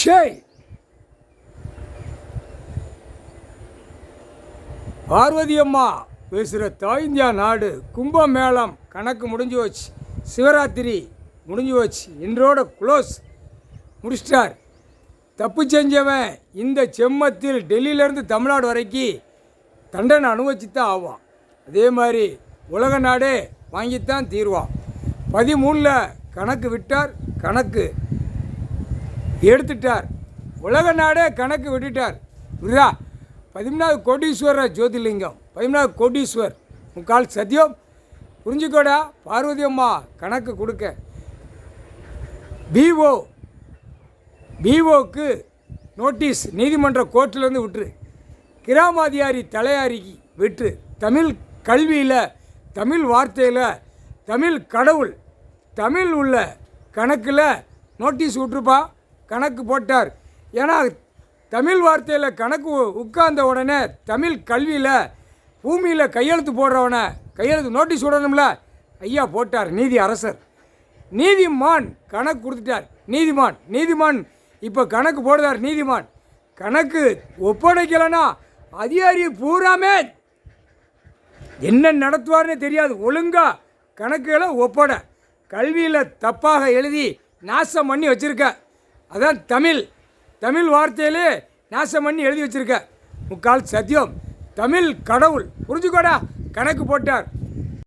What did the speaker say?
ஷேய் பார்வதி அம்மா பேசுகிற தாய் இந்தியா நாடு கும்பமேளம் கணக்கு முடிஞ்சு வச்சு, சிவராத்திரி முடிஞ்சு வச்சு, இன்றோட க்ளோஸ் முடிச்சிட்டார். தப்பு செஞ்சவன் இந்த செம்மத்தில் டெல்லியிலேருந்து தமிழ்நாடு வரைக்கும் தண்டனை அனுபவிச்சு தான் ஆவான். அதே மாதிரி உலக நாடே வாங்கித்தான் தீர்வான். 13 கணக்கு விட்டார், கணக்கு எடுத்துட்டார். உலக நாடே கணக்கு விட்டுட்டார். புரியுதா? 13வது கோடீஸ்வரர் ஜோதிலிங்கம், 13வது கோடீஸ்வர் முக்கால் சத்தியம். புரிஞ்சுக்கோடா பார்வதி அம்மா கணக்கு கொடுக்க. பிஓக்கு நோட்டீஸ் நீதிமன்ற கோர்ட்டிலேருந்து விட்டுரு. கிராமாதிகாரி தலையாரிக்கு விட்டு தமிழ் கல்வியில், தமிழ் வார்த்தையில், தமிழ் கடவுள், தமிழ் உள்ள கணக்கில் நோட்டீஸ் விட்டுருப்பா. கணக்கு போட்டார். ஏன்னா தமிழ் வார்த்தையில் கணக்கு உட்கார்ந்த உடனே தமிழ் கல்வியில் பூமியில் கையெழுத்து போடுறவனை கையெழுத்து நோட்டீஸ் விடணும்ல. ஐயா போட்டார் நீதி அரசர். நீதிமான் கணக்கு கொடுத்துட்டார். நீதிமான் இப்போ கணக்கு போடுதார். நீதிமான் கணக்கு ஒப்படைக்கலைன்னா அதிகாரி பூராமே என்ன நடத்துவார்னு தெரியாது. ஒழுங்காக கணக்குகளை ஒப்படை. கல்வியில் தப்பாக எழுதி நாசம் பண்ணி வச்சுருக்க. அதான் தமிழ் வார்த்தையிலே நாசம் பண்ணி எழுதி வச்சுருக்க. முக்கால் சத்தியம் தமிழ் கடவுள். புரிஞ்சுக்கோடா. கணக்கு போட்டார்.